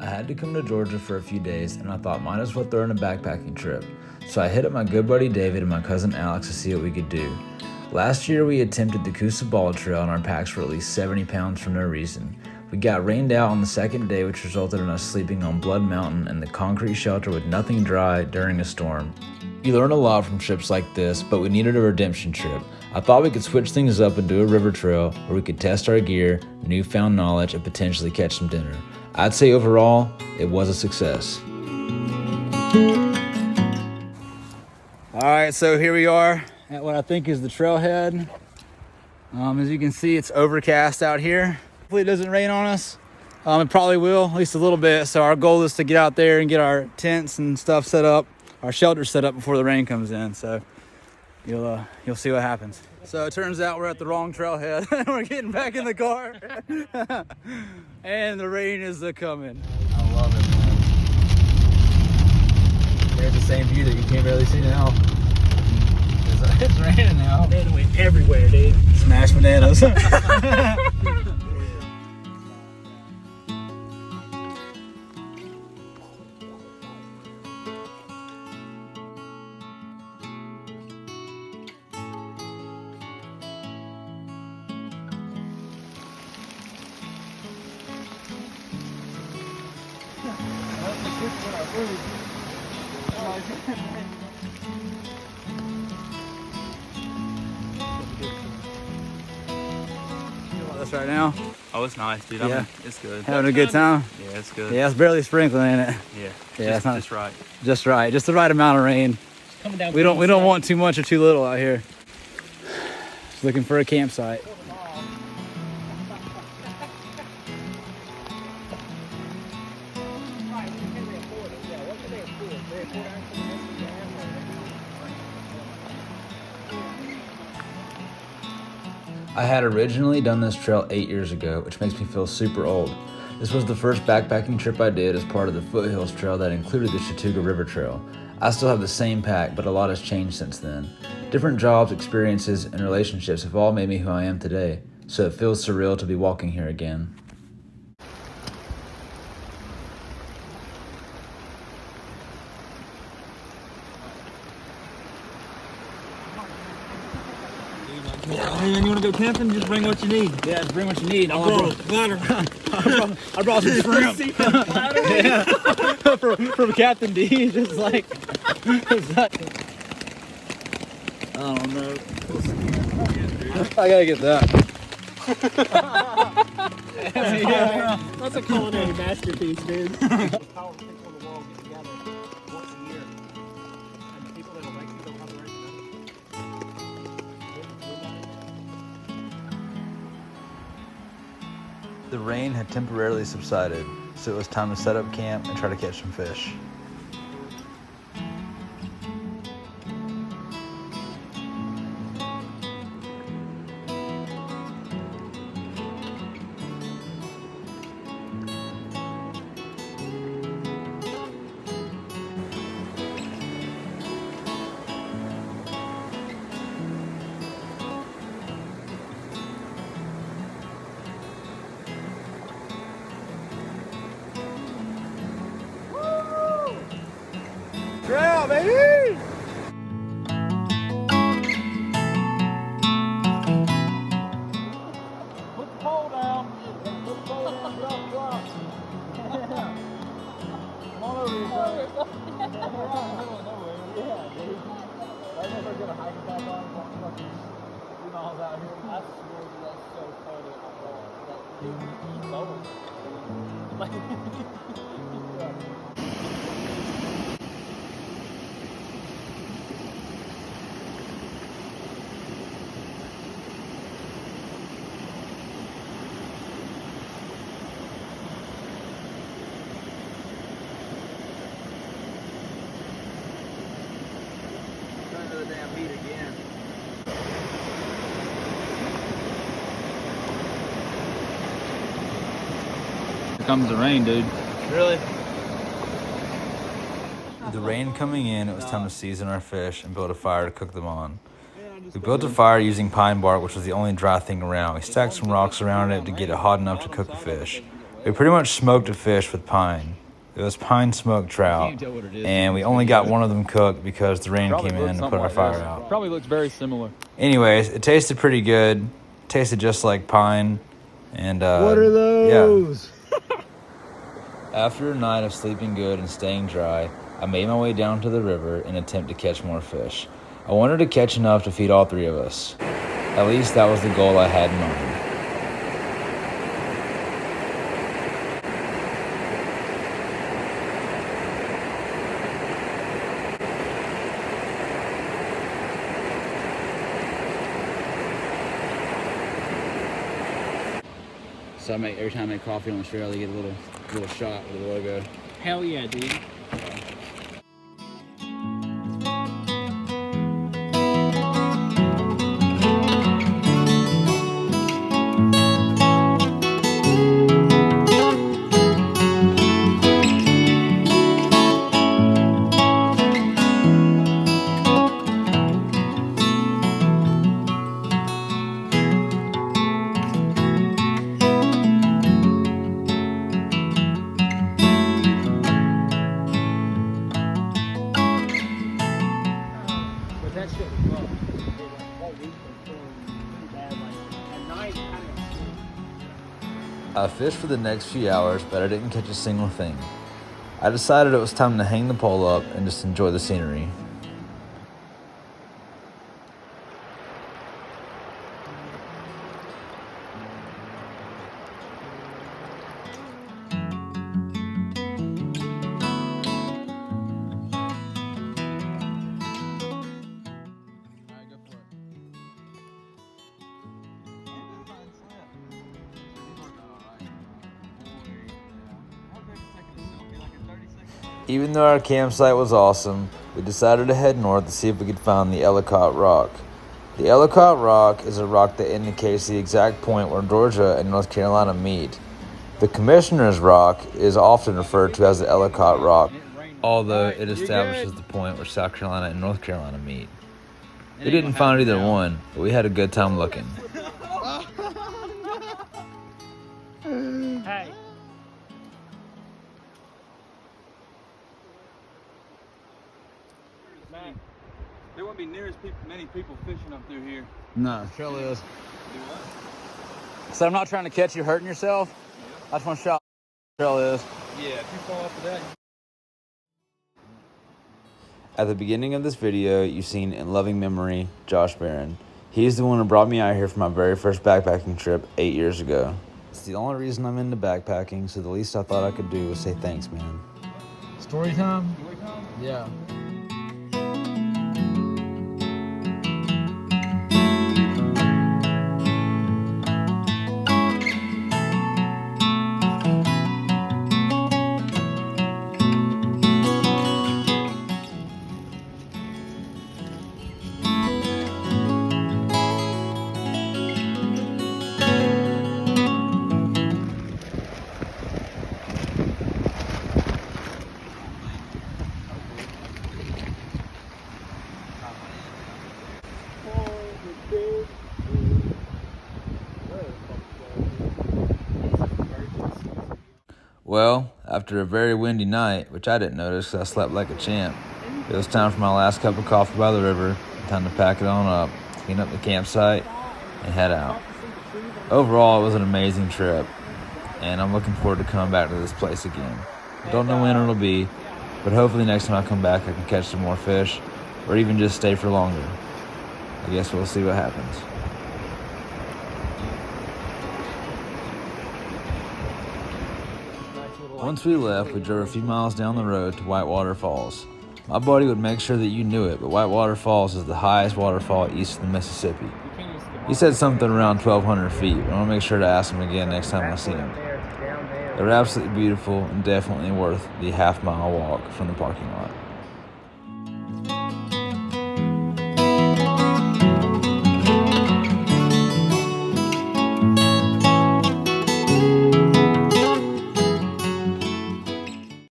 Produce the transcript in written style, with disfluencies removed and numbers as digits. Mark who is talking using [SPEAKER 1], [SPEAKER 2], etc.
[SPEAKER 1] I had to come to Georgia for a few days, and I thought might as well throw in a backpacking trip. So I hit up my good buddy David and my cousin Alex to see what we could do. Last year we attempted the Acoustic AllTrails and our packs were at least 70 pounds for no reason. We got rained out on the second day, which resulted in us sleeping on Blood Mountain and the concrete shelter with nothing dry during a storm. You learn a lot from trips like this, but we needed a redemption trip. I thought we could switch things up and do a river trail where we could test our gear, newfound knowledge, and potentially catch some dinner. I'd say overall, it was a success. All right, so here we are at what I think is the trailhead. As you can see, it's overcast out here. Hopefully it doesn't rain on us. It probably will, at least a little bit. So our goal is to get out there and get our tents and stuff set up, our shelter set up before the rain comes in. So you'll see what happens. So it turns out we're at the wrong trailhead. We're getting back in the car. And the rain is coming. I love it, man. We have the same view that you can't barely see now. It's raining now.
[SPEAKER 2] It went everywhere, dude.
[SPEAKER 1] Smash bananas. Right now.
[SPEAKER 2] Oh, it's nice, dude.
[SPEAKER 1] Yeah.
[SPEAKER 2] It's good.
[SPEAKER 1] Having a good time?
[SPEAKER 2] Yeah, it's good.
[SPEAKER 1] Yeah, it's barely sprinkling in it.
[SPEAKER 2] Yeah,
[SPEAKER 1] it's not
[SPEAKER 2] just right.
[SPEAKER 1] Just right. Just the right amount of rain.
[SPEAKER 2] Coming down.
[SPEAKER 1] We don't want too much or too little out here. Just looking for a campsite. I had originally done this trail 8 years ago, which makes me feel super old. This was the first backpacking trip I did as part of the Foothills Trail that included the Chattooga River Trail. I still have the same pack, but a lot has changed since then. Different jobs, experiences, and relationships have all made me who I am today, so it feels surreal to be walking here again.
[SPEAKER 2] Hey, man, you want to go camping? Just bring what you need.
[SPEAKER 1] Yeah, just bring what you need.
[SPEAKER 2] I brought some shrimp.
[SPEAKER 1] Yeah. from Captain D, just like, I don't know. I gotta get that.
[SPEAKER 2] Yeah. That's a culinary masterpiece, dude.
[SPEAKER 1] The rain had temporarily subsided, so it was time to set up camp and try to catch some fish. Trail, baby! Put the pole down. Put the pole down, drop. Yeah. Come on over here, brother. Yeah, dude. I never get a hike back on. Fucking miles out here. I swear that's so funny. The damn heat again. Here comes the rain, dude.
[SPEAKER 2] Really?
[SPEAKER 1] With the rain coming in, it was time to season our fish and build a fire to cook them on. We built a fire using pine bark, which was the only dry thing around. We stacked some rocks around it to get it hot enough to cook the fish. We pretty much smoked a fish with pine. It was pine smoked trout, and we only got one of them cooked because the rain came in and put our fire out.
[SPEAKER 2] Probably looks very similar.
[SPEAKER 1] Anyways, it tasted pretty good. Tasted just like pine. And
[SPEAKER 2] What are those?
[SPEAKER 1] Yeah. After a night of sleeping good and staying dry, I made my way down to the river in an attempt to catch more fish. I wanted to catch enough to feed all three of us. At least that was the goal I had in mind.
[SPEAKER 3] So every time I make coffee on the trail, they get a little shot with the logo.
[SPEAKER 2] Hell yeah, dude. That shit was rough. That whole week was feeling pretty bad. Like at night, kind of.
[SPEAKER 1] I fished for the next few hours, but I didn't catch a single thing. I decided it was time to hang the pole up and just enjoy the scenery. Even though our campsite was awesome, we decided to head north to see if we could find the Ellicott Rock. The Ellicott Rock is a rock that indicates the exact point where Georgia and North Carolina meet. The Commissioner's Rock is often referred to as the Ellicott Rock, although it establishes the point where South Carolina and North Carolina meet. We didn't find either one, but we had a good time looking.
[SPEAKER 2] Hey. Man, there won't be near as many people fishing up through here.
[SPEAKER 3] No, trail is. So I'm not trying to catch you hurting yourself. I just want to shout trail is.
[SPEAKER 2] Yeah, if you fall off of that.
[SPEAKER 1] At the beginning of this video, you've seen in loving memory Josh Barron. He's the one who brought me out here for my very first backpacking trip 8 years ago. It's the only reason I'm into backpacking, so the least I thought I could do was say thanks, man.
[SPEAKER 3] Story time? Yeah.
[SPEAKER 1] Well, after a very windy night, which I didn't notice because I slept like a champ, it was time for my last cup of coffee by the river, time to pack it on up, clean up the campsite, and head out. Overall, it was an amazing trip, and I'm looking forward to coming back to this place again. I don't know when it'll be, but hopefully next time I come back I can catch some more fish, or even just stay for longer. I guess we'll see what happens. Once we left, we drove a few miles down the road to Whitewater Falls. My buddy would make sure that you knew it, but Whitewater Falls is the highest waterfall east of the Mississippi. He said something around 1,200 feet, but I want to make sure to ask him again next time I see him. They're absolutely beautiful and definitely worth the half-mile walk from the parking lot.